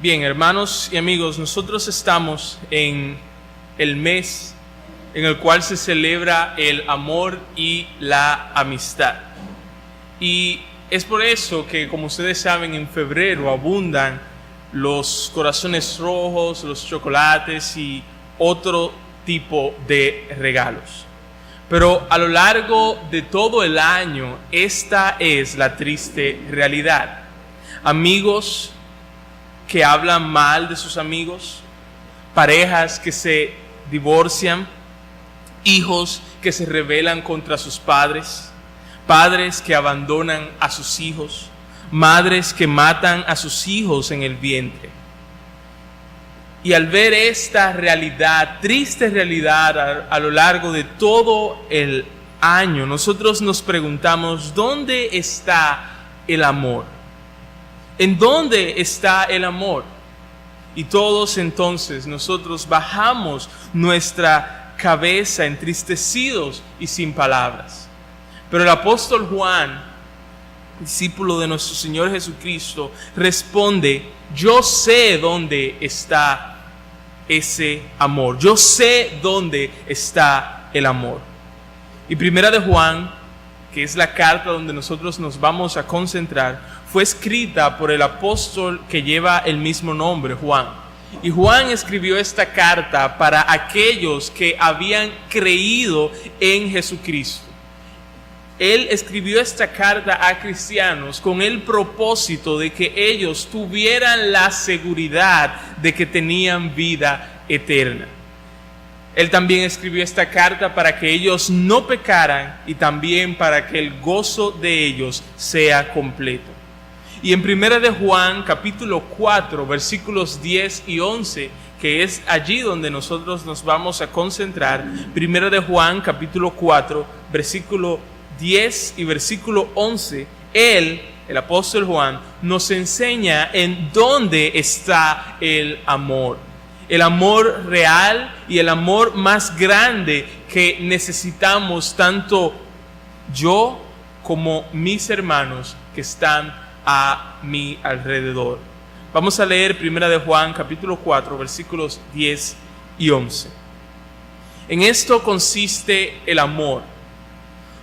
Bien, hermanos y amigos, nosotros estamos en el mes en el cual se celebra el amor y la amistad. Y es por eso que, como ustedes saben, en febrero abundan los corazones rojos, los chocolates y otro tipo de regalos. Pero a lo largo de todo el año, esta es la triste realidad. Amigos que hablan mal de sus amigos, parejas que se divorcian, hijos que se rebelan contra sus padres, padres que abandonan a sus hijos, madres que matan a sus hijos en el vientre. Y al ver esta realidad, triste realidad a lo largo de todo el año, nosotros nos preguntamos, ¿dónde está el amor? ¿En dónde está el amor? Y todos entonces nosotros bajamos nuestra cabeza entristecidos y sin palabras. Pero el apóstol Juan, discípulo de nuestro Señor Jesucristo, responde: yo sé dónde está ese amor. Yo sé dónde está el amor. Y Primera de Juan, que es la carta donde nosotros nos vamos a concentrar, fue escrita por el apóstol que lleva el mismo nombre, Juan. Y Juan escribió esta carta para aquellos que habían creído en Jesucristo. Él escribió esta carta a cristianos con el propósito de que ellos tuvieran la seguridad de que tenían vida eterna. Él también escribió esta carta para que ellos no pecaran y también para que el gozo de ellos sea completo. Y en 1 de Juan, capítulo 4, versículos 10 y 11, que es allí donde nosotros nos vamos a concentrar, 1 de Juan, capítulo 4, versículo 10 y versículo 11, él, el apóstol Juan, nos enseña en dónde está el amor real y el amor más grande que necesitamos tanto yo como mis hermanos que están a mi alrededor. Vamos a leer 1 de Juan capítulo 4 versículos 10 y 11. En esto consiste el amor,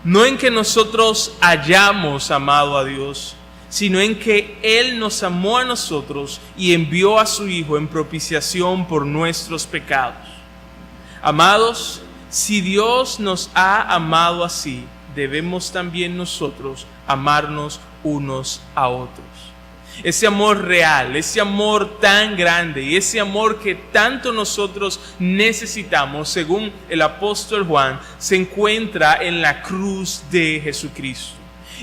no en que nosotros hayamos amado a Dios, sino en que Él nos amó a nosotros y envió a su Hijo en propiciación por nuestros pecados. Amados, si Dios nos ha amado así, debemos también nosotros amarnos unos a otros. Ese amor real, ese amor tan grande y ese amor que tanto nosotros necesitamos, según el apóstol Juan, se encuentra en la cruz de Jesucristo.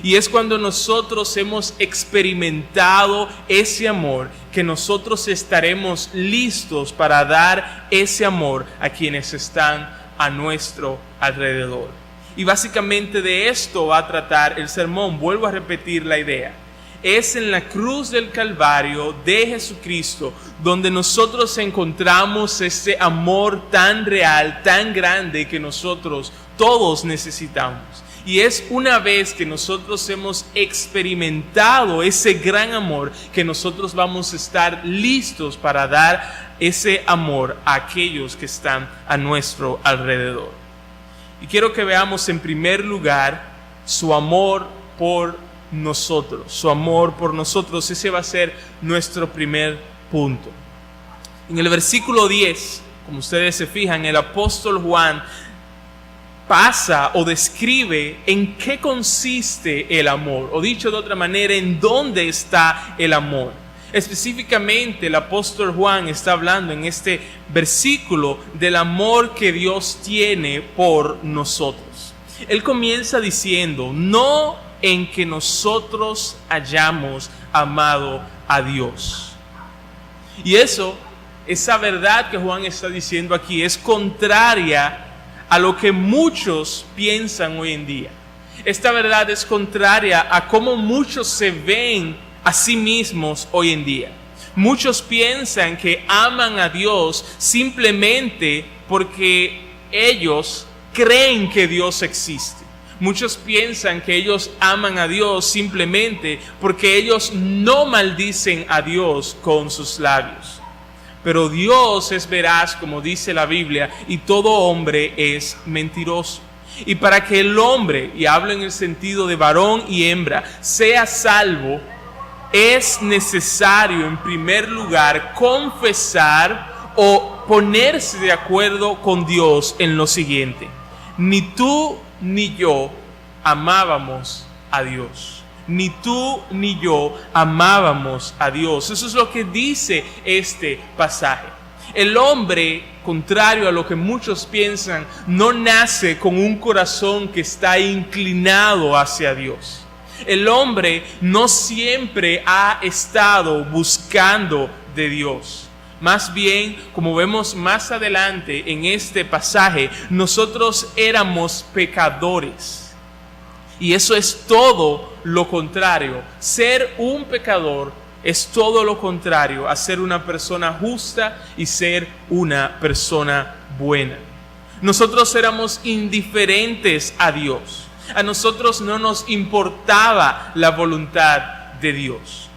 Y es cuando nosotros hemos experimentado ese amor que nosotros estaremos listos para dar ese amor a quienes están a nuestro alrededor. Y básicamente de esto va a tratar el sermón. Vuelvo a repetir la idea. Es en la cruz del Calvario de Jesucristo donde nosotros encontramos ese amor tan real, tan grande que nosotros todos necesitamos. Y es una vez que nosotros hemos experimentado ese gran amor que nosotros vamos a estar listos para dar ese amor a aquellos que están a nuestro alrededor. Y quiero que veamos en primer lugar su amor por nosotros. Su amor por nosotros, ese va a ser nuestro primer punto. En el versículo 10, como ustedes se fijan, el apóstol Juan pasa o describe en qué consiste el amor, o dicho de otra manera, en dónde está el amor. Específicamente el apóstol Juan está hablando en este versículo del amor que Dios tiene por nosotros. Él comienza diciendo, no en que nosotros hayamos amado a Dios. Y esa verdad que Juan está diciendo aquí es contraria a lo que muchos piensan hoy en día. Esta verdad es contraria a cómo muchos se ven a sí mismos hoy en día. Muchos piensan que aman a Dios simplemente porque ellos creen que Dios existe. Muchos piensan que ellos aman a Dios simplemente porque ellos no maldicen a Dios con sus labios. Pero Dios es veraz, como dice la Biblia, y todo hombre es mentiroso. Y para que el hombre, y hablo en el sentido de varón y hembra, sea salvo, es necesario en primer lugar confesar o ponerse de acuerdo con Dios en lo siguiente: ni tú ni yo amábamos a Dios. Ni tú ni yo amábamos a Dios. Eso es lo que dice este pasaje. El hombre, contrario a lo que muchos piensan, no nace con un corazón que está inclinado hacia Dios. El hombre no siempre ha estado buscando de Dios. Más bien, como vemos más adelante en este pasaje, nosotros éramos pecadores. Y eso es todo lo contrario. Ser un pecador es todo lo contrario a ser una persona justa y ser una persona buena. Nosotros éramos indiferentes a Dios. A nosotros no nos importaba la voluntad de Dios.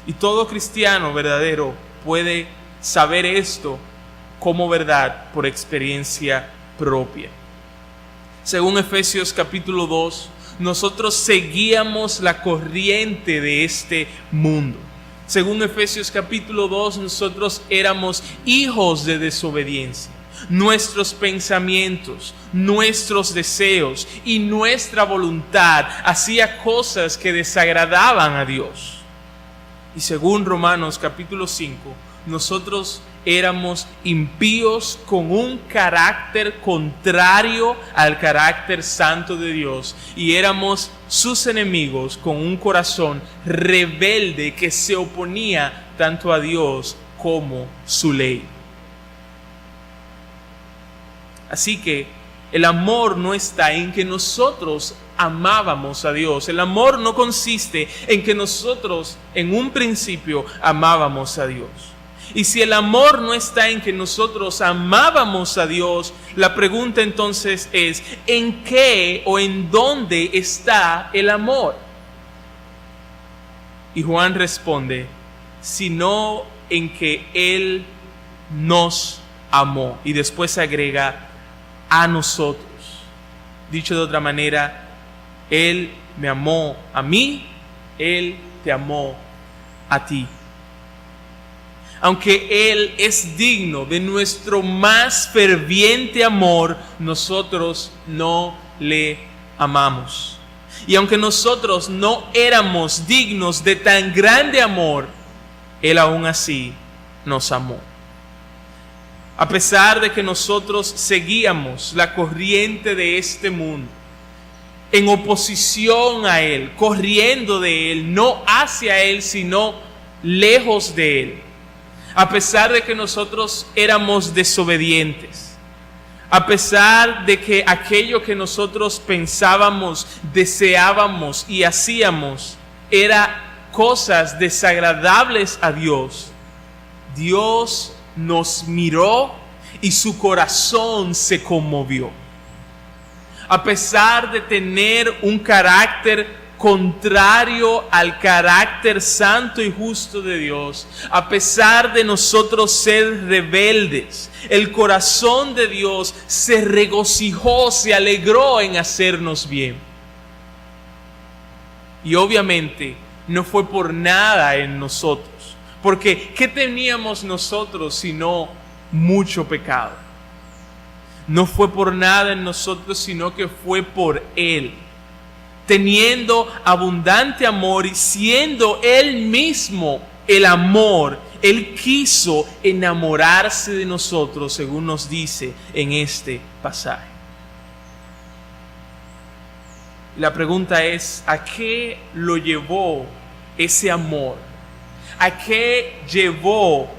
Y todo cristiano verdadero puede saber esto como verdad por experiencia propia. Según Efesios capítulo 2, nosotros seguíamos la corriente de este mundo. Según Efesios capítulo 2, nosotros éramos hijos de desobediencia. Nuestros pensamientos, nuestros deseos y nuestra voluntad hacía cosas que desagradaban a Dios. Y según Romanos capítulo 5, nosotros éramos impíos con un carácter contrario al carácter santo de Dios y éramos sus enemigos con un corazón rebelde que se oponía tanto a Dios como su ley. Así que el amor no está en que nosotros amábamos a Dios. El amor no consiste en que nosotros en un principio amábamos a Dios. Y si el amor no está en que nosotros amábamos a Dios, la pregunta entonces es: ¿en qué o en dónde está el amor? Y Juan responde: sino en que Él nos amó. Y después agrega: a nosotros. Dicho de otra manera, Él me amó a mí, Él te amó a ti. Aunque Él es digno de nuestro más ferviente amor, nosotros no le amamos. Y aunque nosotros no éramos dignos de tan grande amor, Él aún así nos amó. A pesar de que nosotros seguíamos la corriente de este mundo, en oposición a Él, corriendo de Él, no hacia Él, sino lejos de Él. A pesar de que nosotros éramos desobedientes, a pesar de que aquello que nosotros pensábamos, deseábamos y hacíamos era cosas desagradables a Dios, Dios nos miró y su corazón se conmovió. A pesar de tener un carácter contrario al carácter santo y justo de Dios, a pesar de nosotros ser rebeldes, el corazón de Dios se regocijó, se alegró en hacernos bien. Y obviamente no fue por nada en nosotros, porque ¿qué teníamos nosotros sino mucho pecado? No fue por nada en nosotros, sino que fue por Él. Teniendo abundante amor y siendo Él mismo el amor, Él quiso enamorarse de nosotros, según nos dice en este pasaje. La pregunta es: ¿a qué lo llevó ese amor? ¿A qué llevó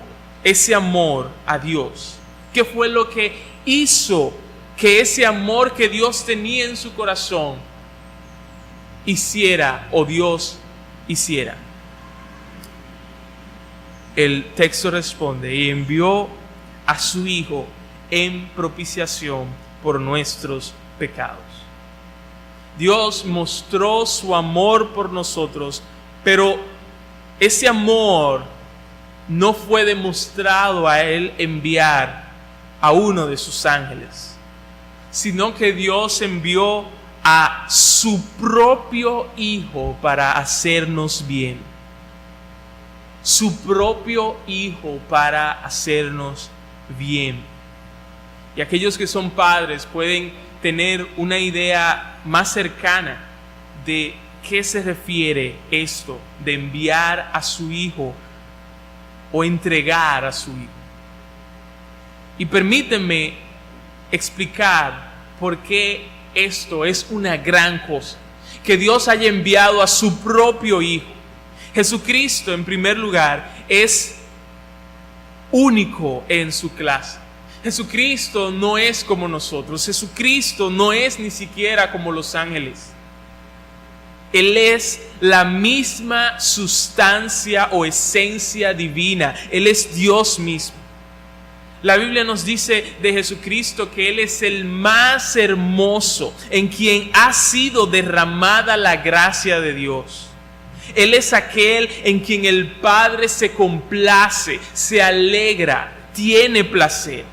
ese amor a Dios? ¿Qué fue lo que hizo que ese amor que Dios tenía en su corazón hiciera o Dios hiciera? El texto responde: y envió a su Hijo en propiciación por nuestros pecados. Dios mostró su amor por nosotros, pero ese amor no fue demostrado a Él enviar a uno de sus ángeles, sino que Dios envió a su propio Hijo para hacernos bien. Su propio Hijo para hacernos bien. Y aquellos que son padres pueden tener una idea más cercana de qué se refiere esto de enviar a su Hijo o entregar a su Hijo. Y permítanme explicar por qué esto es una gran cosa, que Dios haya enviado a su propio Hijo. Jesucristo, en primer lugar, es único en su clase. Jesucristo no es como nosotros. Jesucristo no es ni siquiera como los ángeles. Él es la misma sustancia o esencia divina. Él es Dios mismo. La Biblia nos dice de Jesucristo que Él es el más hermoso, en quien ha sido derramada la gracia de Dios. Él es aquel en quien el Padre se complace, se alegra, tiene placer.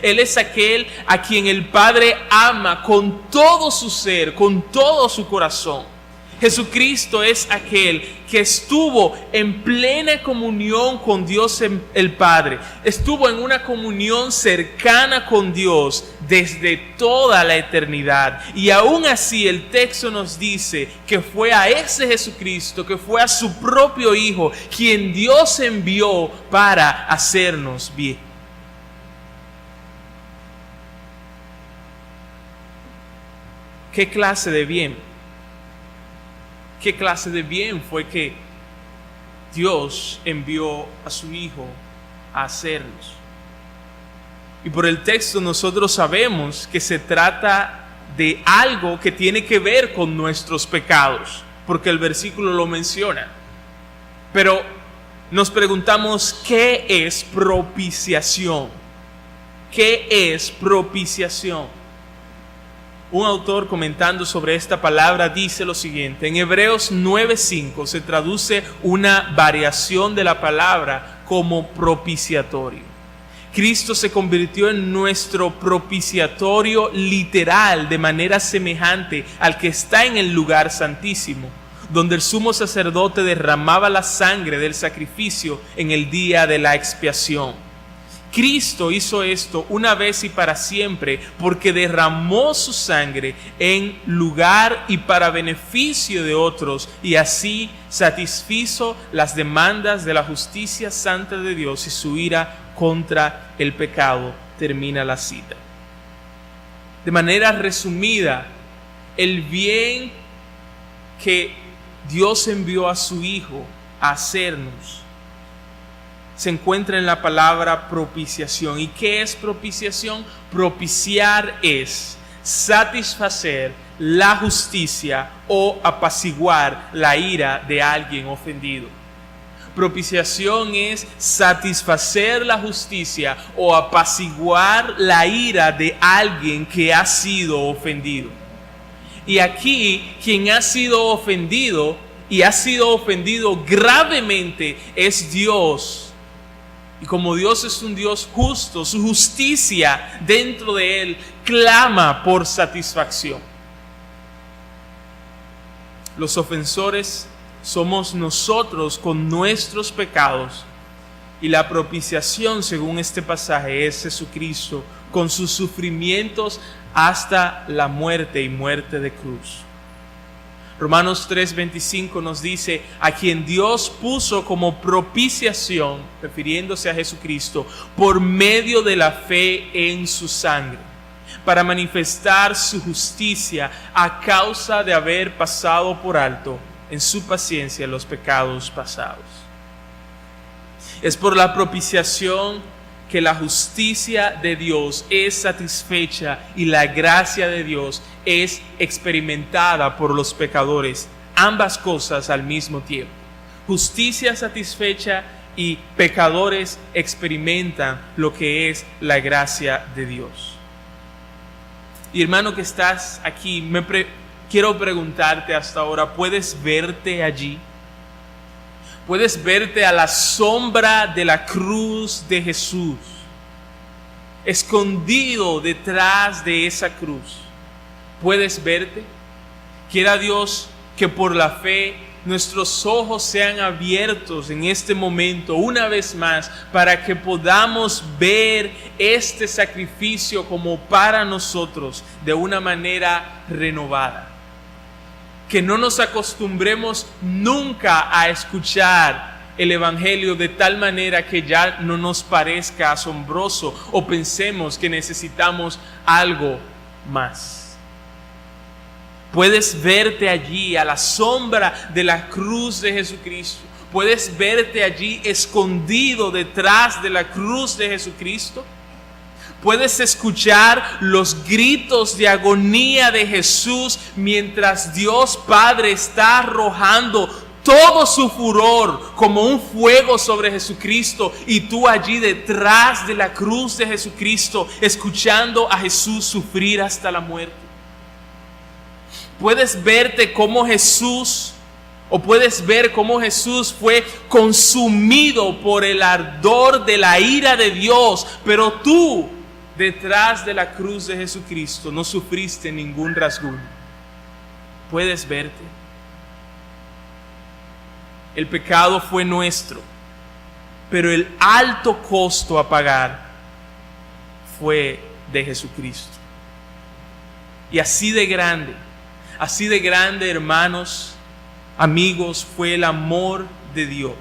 Él es aquel a quien el Padre ama con todo su ser, con todo su corazón. Jesucristo es aquel que estuvo en plena comunión con Dios el Padre. Estuvo en una comunión cercana con Dios desde toda la eternidad. Y aún así el texto nos dice que fue a ese Jesucristo, que fue a su propio Hijo, quien Dios envió para hacernos bien. ¿Qué clase de bien? ¿Qué clase de bien fue que Dios envió a su Hijo a hacernos? Y por el texto nosotros sabemos que se trata de algo que tiene que ver con nuestros pecados, porque el versículo lo menciona. Pero nos preguntamos, ¿qué es propiciación? ¿Qué es propiciación? Un autor comentando sobre esta palabra dice lo siguiente: en Hebreos 9:5 se traduce una variación de la palabra como propiciatorio. Cristo se convirtió en nuestro propiciatorio literal de manera semejante al que está en el lugar santísimo, donde el sumo sacerdote derramaba la sangre del sacrificio en el día de la expiación. Cristo hizo esto una vez y para siempre porque derramó su sangre en lugar y para beneficio de otros, y así satisfizo las demandas de la justicia santa de Dios y su ira contra el pecado. Termina la cita. De manera resumida, el bien que Dios envió a su Hijo a hacernos se encuentra en la palabra propiciación. ¿Y qué es propiciación? Propiciar es satisfacer la justicia o apaciguar la ira de alguien ofendido. Propiciación es satisfacer la justicia o apaciguar la ira de alguien que ha sido ofendido. Y aquí quien ha sido ofendido y ha sido ofendido gravemente es Dios. Y como Dios es un Dios justo, su justicia dentro de Él clama por satisfacción. Los ofensores somos nosotros con nuestros pecados, y la propiciación, según este pasaje, es Jesucristo con sus sufrimientos hasta la muerte y muerte de cruz. Romanos 3:25 nos dice: a quien Dios puso como propiciación, refiriéndose a Jesucristo, por medio de la fe en su sangre, para manifestar su justicia a causa de haber pasado por alto en su paciencia los pecados pasados. Es por la propiciación que la justicia de Dios es satisfecha y la gracia de Dios es experimentada por los pecadores, ambas cosas al mismo tiempo. Justicia satisfecha y pecadores experimentan lo que es la gracia de Dios. Y hermano que estás aquí, me quiero preguntarte hasta ahora, ¿puedes verte allí? ¿Puedes verte a la sombra de la cruz de Jesús, escondido detrás de esa cruz? ¿Puedes verte? Quiera Dios que por la fe nuestros ojos sean abiertos en este momento una vez más, para que podamos ver este sacrificio como para nosotros de una manera renovada. Que no nos acostumbremos nunca a escuchar el Evangelio de tal manera que ya no nos parezca asombroso o pensemos que necesitamos algo más. Puedes verte allí a la sombra de la cruz de Jesucristo. Puedes verte allí escondido detrás de la cruz de Jesucristo. Puedes escuchar los gritos de agonía de Jesús mientras Dios Padre está arrojando todo su furor como un fuego sobre Jesucristo, y tú allí detrás de la cruz de Jesucristo escuchando a Jesús sufrir hasta la muerte. Puedes verte como Jesús, o puedes ver cómo Jesús fue consumido por el ardor de la ira de Dios, pero tú detrás de la cruz de Jesucristo no sufriste ningún rasguño. Puedes verte. El pecado fue nuestro, pero el alto costo a pagar fue de Jesucristo. Y así de grande, hermanos, amigos, fue el amor de Dios.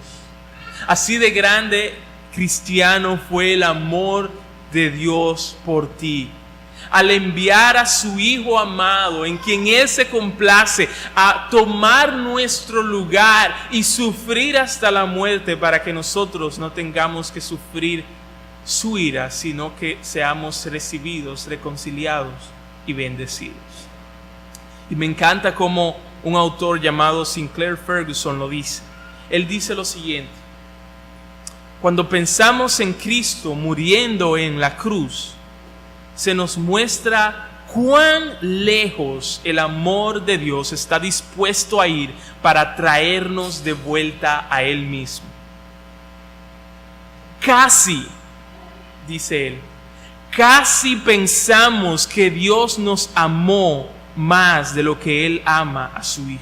Así de grande, cristiano, fue el amor de Dios por ti, al enviar a su Hijo amado, en quien Él se complace, a tomar nuestro lugar y sufrir hasta la muerte, para que nosotros no tengamos que sufrir su ira, sino que seamos recibidos, reconciliados y bendecidos. Y me encanta cómo un autor llamado Sinclair Ferguson lo dice. Él dice lo siguiente: cuando pensamos en Cristo muriendo en la cruz, se nos muestra cuán lejos el amor de Dios está dispuesto a ir para traernos de vuelta a Él mismo. Casi, dice él, casi pensamos que Dios nos amó más de lo que Él ama a su Hijo.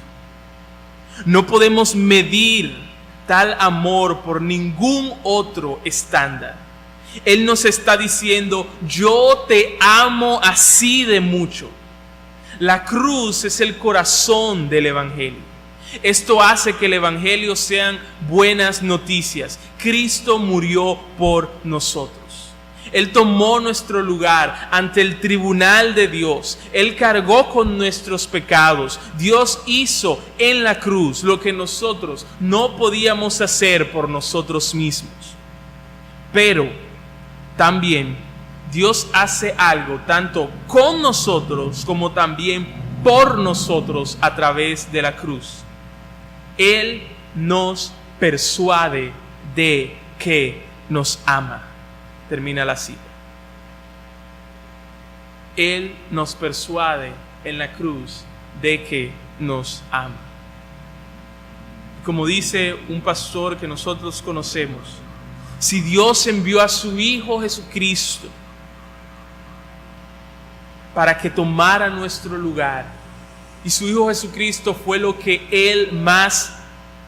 No podemos medir tal amor por ningún otro estándar. Él nos está diciendo: yo te amo así de mucho. La cruz es el corazón del Evangelio. Esto hace que el Evangelio sean buenas noticias. Cristo murió por nosotros. Él tomó nuestro lugar ante el tribunal de Dios. Él cargó con nuestros pecados. Dios hizo en la cruz lo que nosotros no podíamos hacer por nosotros mismos. Pero también Dios hace algo tanto con nosotros como también por nosotros a través de la cruz. Él nos persuade de que nos ama. Termina la cita. Él nos persuade en la cruz de que nos ama. Como dice un pastor que nosotros conocemos, si Dios envió a su Hijo Jesucristo para que tomara nuestro lugar, y su Hijo Jesucristo fue lo que Él más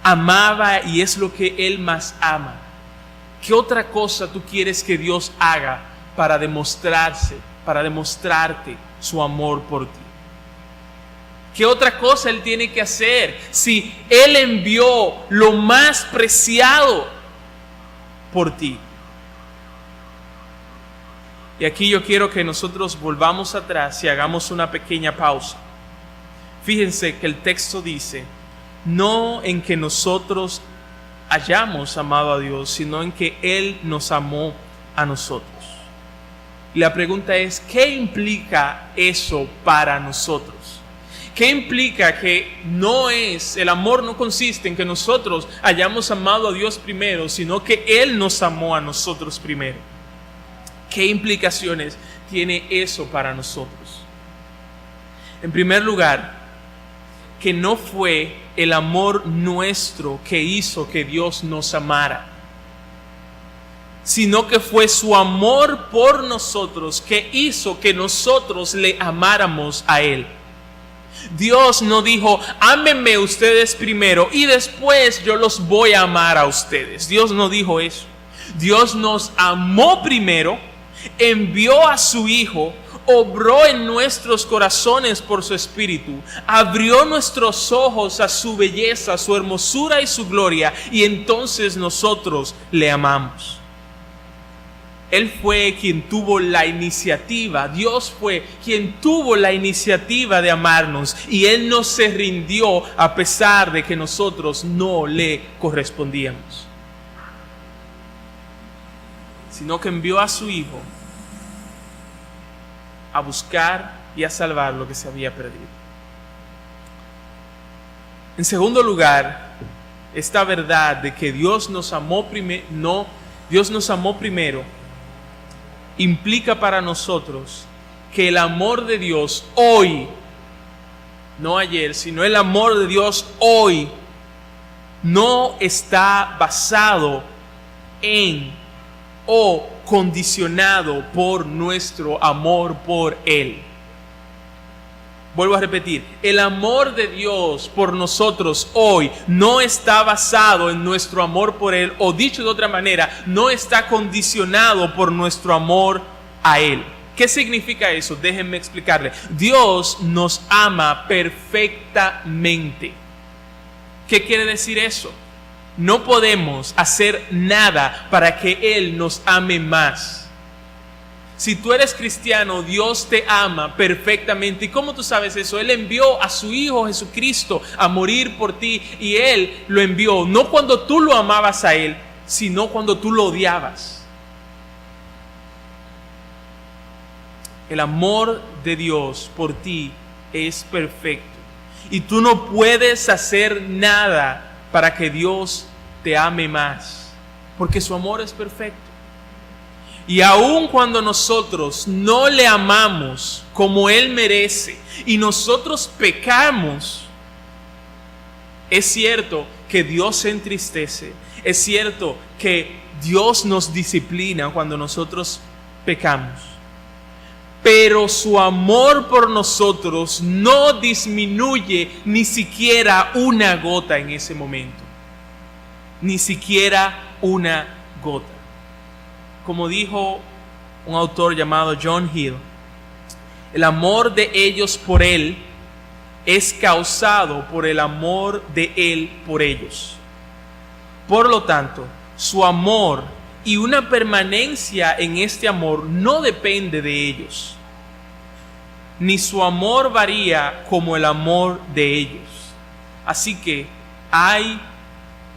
amaba y es lo que Él más ama, ¿qué otra cosa tú quieres que Dios haga para demostrarte su amor por ti? ¿Qué otra cosa Él tiene que hacer si Él envió lo más preciado por ti? Y aquí yo quiero que nosotros volvamos atrás y hagamos una pequeña pausa. Fíjense que el texto dice: no en que nosotros hayamos amado a Dios, sino en que Él nos amó a nosotros. Y la pregunta es: ¿qué implica eso para nosotros? ¿Qué implica que el amor no consiste en que nosotros hayamos amado a Dios primero, sino que Él nos amó a nosotros primero? ¿Qué implicaciones tiene eso para nosotros? En primer lugar, que no fue el amor nuestro que hizo que Dios nos amara, sino que fue su amor por nosotros que hizo que nosotros le amáramos a Él. Dios no dijo, ámenme ustedes primero y después yo los voy a amar a ustedes. Dios no dijo eso. Dios nos amó primero, envió a su Hijo, obró en nuestros corazones por su Espíritu, abrió nuestros ojos a su belleza, a su hermosura y su gloria, y entonces nosotros le amamos. Él fue quien tuvo la iniciativa, Dios fue quien tuvo la iniciativa de amarnos, y Él no se rindió a pesar de que nosotros no le correspondíamos, sino que envió a su Hijo a buscar y a salvar lo que se había perdido. En segundo lugar, esta verdad de que Dios nos amó primero implica para nosotros que el amor de Dios hoy, no ayer, sino el amor de Dios hoy, no está basado en o condicionado por nuestro amor por Él. Vuelvo a repetir, el amor de Dios por nosotros hoy no está basado en nuestro amor por Él, o dicho de otra manera, no está condicionado por nuestro amor a Él. ¿Qué significa eso? Déjenme explicarle. Dios nos ama perfectamente. ¿Qué quiere decir eso? No podemos hacer nada para que Él nos ame más. Si tú eres cristiano, Dios te ama perfectamente. ¿Y cómo tú sabes eso? Él envió a su Hijo Jesucristo a morir por ti, y Él lo envió no cuando tú lo amabas a Él, sino cuando tú lo odiabas. El amor de Dios por ti es perfecto, y tú no puedes hacer nada para que Dios te ame más, porque su amor es perfecto. Y aun cuando nosotros no le amamos como Él merece y nosotros pecamos, es cierto que Dios se entristece, es cierto que Dios nos disciplina cuando nosotros pecamos, pero su amor por nosotros no disminuye ni siquiera una gota en ese momento, ni siquiera una gota. Como dijo un autor llamado John Hill, el amor de ellos por Él es causado por el amor de Él por ellos. Por lo tanto, su amor y una permanencia en este amor no depende de ellos, ni su amor varía como el amor de ellos. Así que hay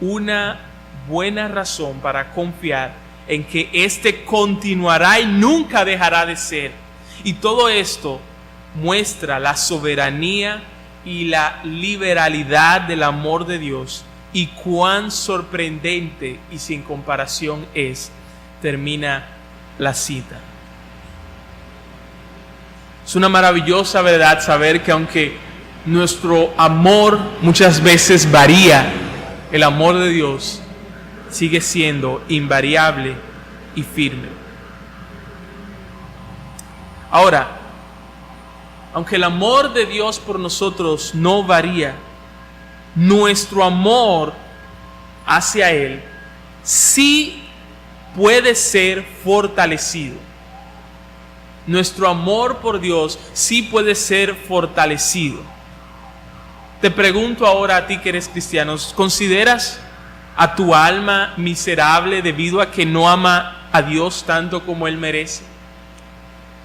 una buena razón para confiar en que éste continuará y nunca dejará de ser. Y todo esto muestra la soberanía y la liberalidad del amor de Dios, y cuán sorprendente y sin comparación es. Termina la cita. Es una maravillosa verdad saber que aunque nuestro amor muchas veces varía, el amor de Dios sigue siendo invariable y firme. Ahora, aunque el amor de Dios por nosotros no varía, nuestro amor hacia Él sí puede ser fortalecido. Nuestro amor por Dios sí puede ser fortalecido. Te pregunto ahora a ti que eres cristiano, ¿consideras a tu alma miserable debido a que no ama a Dios tanto como Él merece?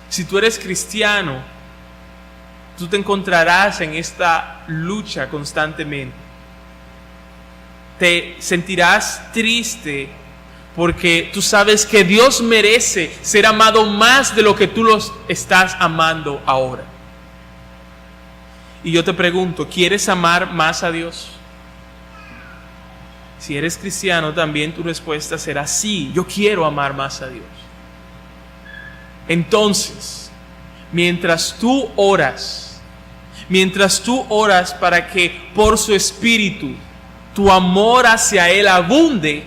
Si tú eres cristiano, tú te encontrarás en esta lucha constantemente. Te sentirás triste porque tú sabes que Dios merece ser amado más de lo que tú los estás amando ahora. Y yo te pregunto, ¿quieres amar más a Dios? Si eres cristiano, también tu respuesta será sí, yo quiero amar más a Dios. Entonces, mientras tú oras, mientras tú oras para que por su Espíritu tu amor hacia Él abunde,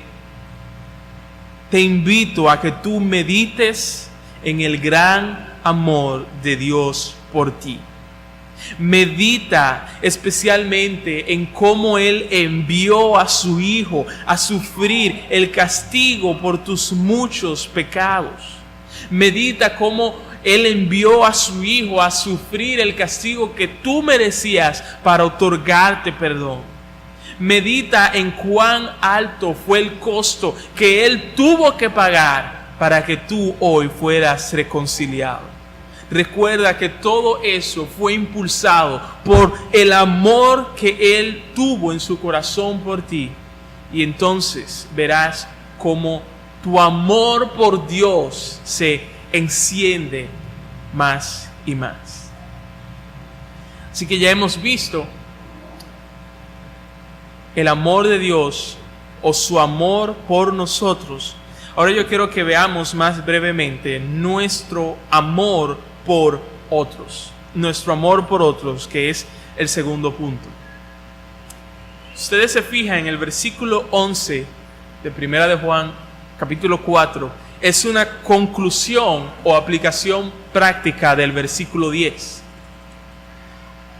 te invito a que tú medites en el gran amor de Dios por ti. Medita especialmente en cómo Él envió a su Hijo a sufrir el castigo por tus muchos pecados. Medita cómo Él envió a su Hijo a sufrir el castigo que tú merecías para otorgarte perdón. Medita en cuán alto fue el costo que Él tuvo que pagar para que tú hoy fueras reconciliado. Recuerda que todo eso fue impulsado por el amor que Él tuvo en su corazón por ti. Y entonces verás cómo tu amor por Dios se enciende más y más. Así que ya hemos visto el amor de Dios o su amor por nosotros. Ahora yo quiero que veamos más brevemente nuestro amor por otros. Nuestro amor por otros, que es el segundo punto. Ustedes se fijan en el versículo 11 de Primera de Juan, capítulo 4, es una conclusión o aplicación práctica del versículo 10.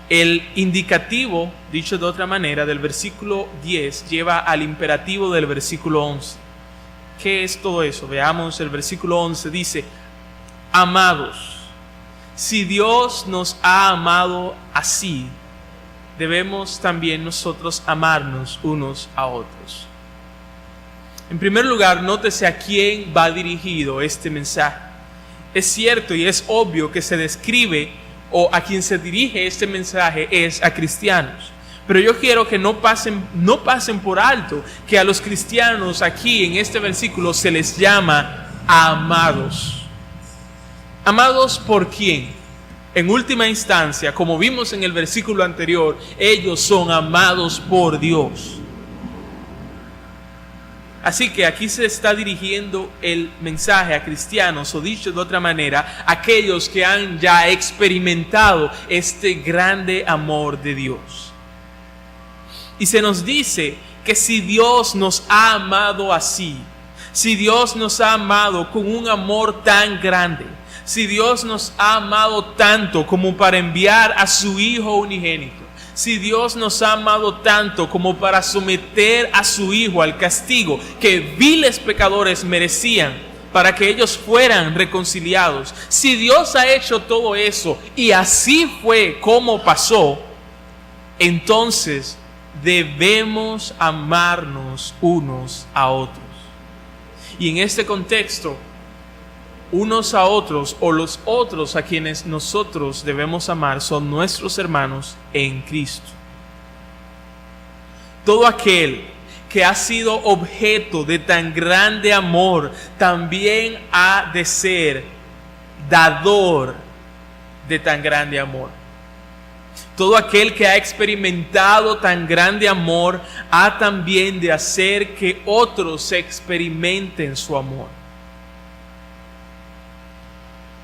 El indicativo, dicho de otra manera, del versículo 10 lleva al imperativo del versículo 11. ¿Qué es todo eso? Veamos el versículo 11, dice: amados, si Dios nos ha amado así, debemos también nosotros amarnos unos a otros. En primer lugar, nótese a quién va dirigido este mensaje. Es cierto y es obvio que se describe o a quien se dirige este mensaje es a cristianos. Pero yo quiero que no pasen por alto que a los cristianos aquí en este versículo se les llama amados. ¿Amados por quién? En última instancia, como vimos en el versículo anterior, ellos son amados por Dios. Así que aquí se está dirigiendo el mensaje a cristianos, o dicho de otra manera, aquellos que han ya experimentado este grande amor de Dios. Y se nos dice que si Dios nos ha amado así, si Dios nos ha amado con un amor tan grande, si Dios nos ha amado tanto como para enviar a su Hijo unigénito, si Dios nos ha amado tanto como para someter a su Hijo al castigo que viles pecadores merecían para que ellos fueran reconciliados, si Dios ha hecho todo eso y así fue como pasó, entonces debemos amarnos unos a otros. Y en este contexto, unos a otros o los otros a quienes nosotros debemos amar son nuestros hermanos en Cristo. Todo aquel que ha sido objeto de tan grande amor también ha de ser dador de tan grande amor. Todo aquel que ha experimentado tan grande amor ha también de hacer que otros experimenten su amor.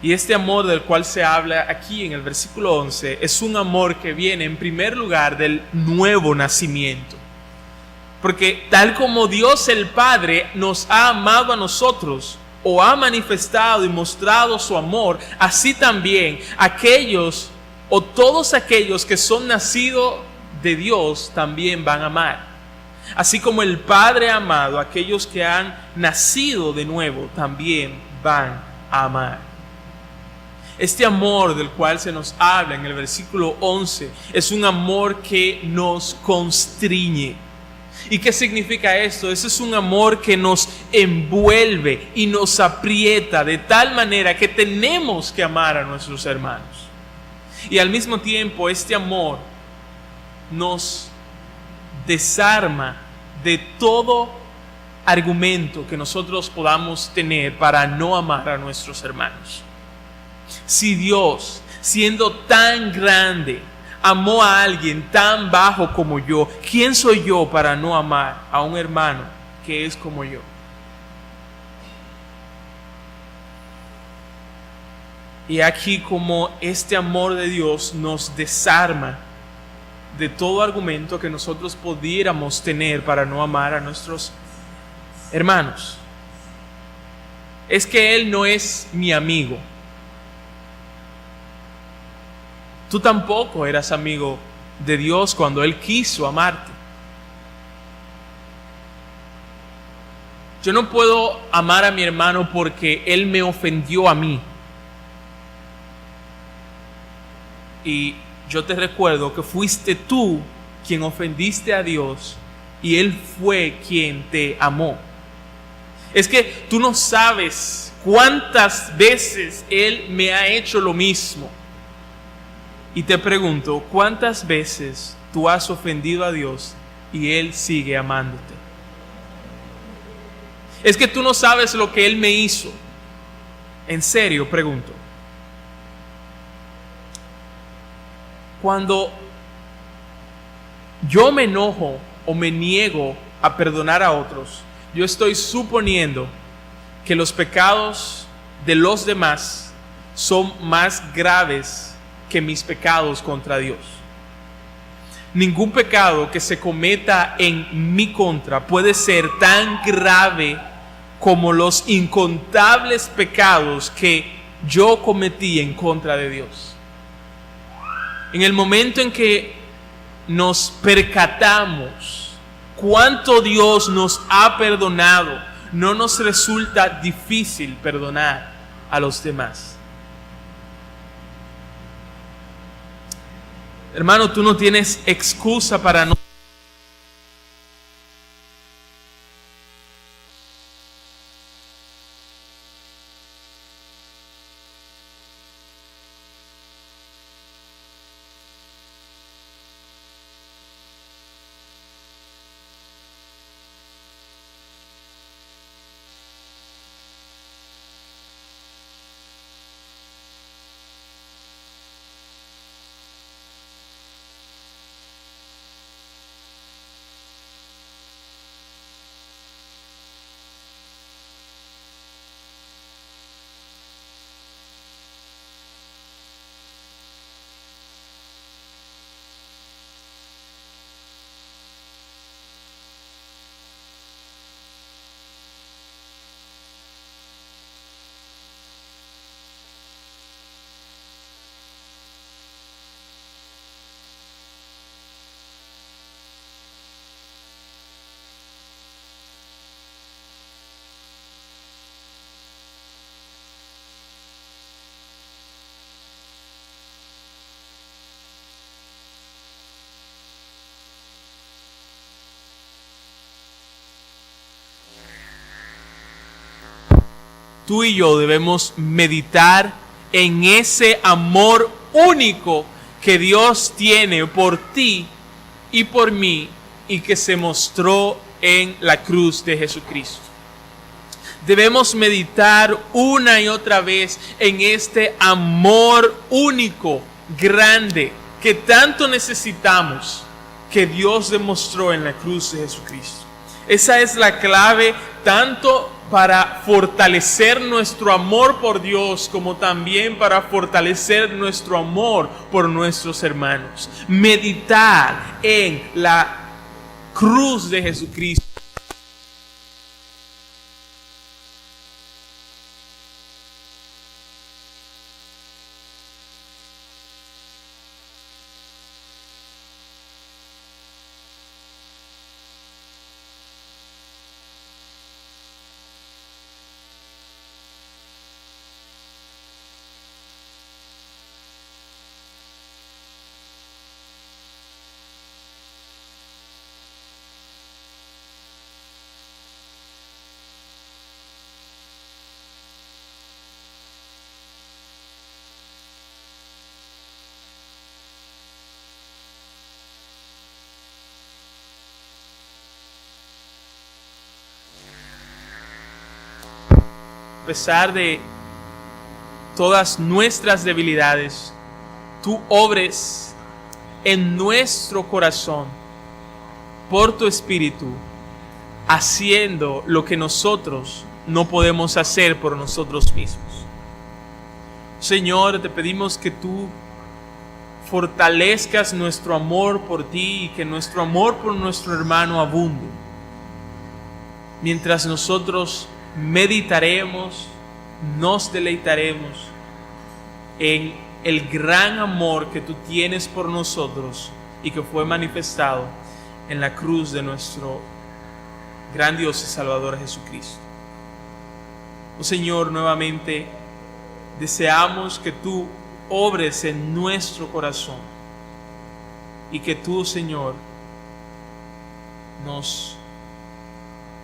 Y este amor del cual se habla aquí en el versículo 11 es un amor que viene en primer lugar del nuevo nacimiento. Porque tal como Dios el Padre nos ha amado a nosotros o ha manifestado y mostrado su amor, así también aquellos o todos aquellos que son nacidos de Dios también van a amar. Así como el Padre ha amado a aquellos que han nacido de nuevo, también van a amar. Este amor del cual se nos habla en el versículo 11 es un amor que nos constriñe. ¿Y qué significa esto? Ese es un amor que nos envuelve y nos aprieta de tal manera que tenemos que amar a nuestros hermanos. Y al mismo tiempo este amor nos desarma de todo argumento que nosotros podamos tener para no amar a nuestros hermanos. Si Dios, siendo tan grande, amó a alguien tan bajo como yo, ¿quién soy yo para no amar a un hermano que es como yo? Y aquí como este amor de Dios nos desarma de todo argumento que nosotros pudiéramos tener para no amar a nuestros hermanos. Es que Él no es mi amigo. Tú tampoco eras amigo de Dios cuando Él quiso amarte. Yo no puedo amar a mi hermano porque Él me ofendió a mí. Y yo te recuerdo que fuiste tú quien ofendiste a Dios y Él fue quien te amó. Es que tú no sabes cuántas veces Él me ha hecho lo mismo. Y te pregunto, ¿cuántas veces tú has ofendido a Dios y Él sigue amándote? Es que tú no sabes lo que Él me hizo. En serio, pregunto. Cuando yo me enojo o me niego a perdonar a otros, yo estoy suponiendo que los pecados de los demás son más graves que mis pecados contra Dios. Ningún pecado que se cometa en mi contra puede ser tan grave como los incontables pecados que yo cometí en contra de Dios. En el momento en que nos percatamos cuánto Dios nos ha perdonado, no nos resulta difícil perdonar a los demás. Hermano, tú no tienes excusa para no. Tú y yo debemos meditar en ese amor único que Dios tiene por ti y por mí y que se mostró en la cruz de Jesucristo. Debemos meditar una y otra vez en este amor único, grande, que tanto necesitamos, que Dios demostró en la cruz de Jesucristo. Esa es la clave tanto para fortalecer nuestro amor por Dios como también para fortalecer nuestro amor por nuestros hermanos. Meditar en la cruz de Jesucristo. A pesar de todas nuestras debilidades, tú obres en nuestro corazón por tu Espíritu, haciendo lo que nosotros no podemos hacer por nosotros mismos. Señor, te pedimos que tú fortalezcas nuestro amor por ti y que nuestro amor por nuestro hermano abunde. Mientras nosotros meditaremos, nos deleitaremos en el gran amor que tú tienes por nosotros y que fue manifestado en la cruz de nuestro gran Dios y Salvador Jesucristo. Oh Señor, nuevamente deseamos que tú obres en nuestro corazón y que tú, Señor, nos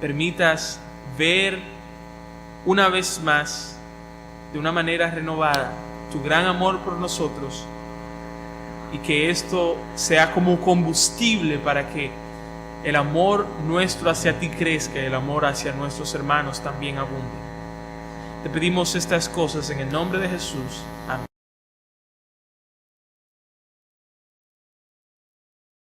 permitas ver una vez más, de una manera renovada, tu gran amor por nosotros, y que esto sea como combustible para que el amor nuestro hacia ti crezca y el amor hacia nuestros hermanos también abunde. Te pedimos estas cosas en el nombre de Jesús. Amén.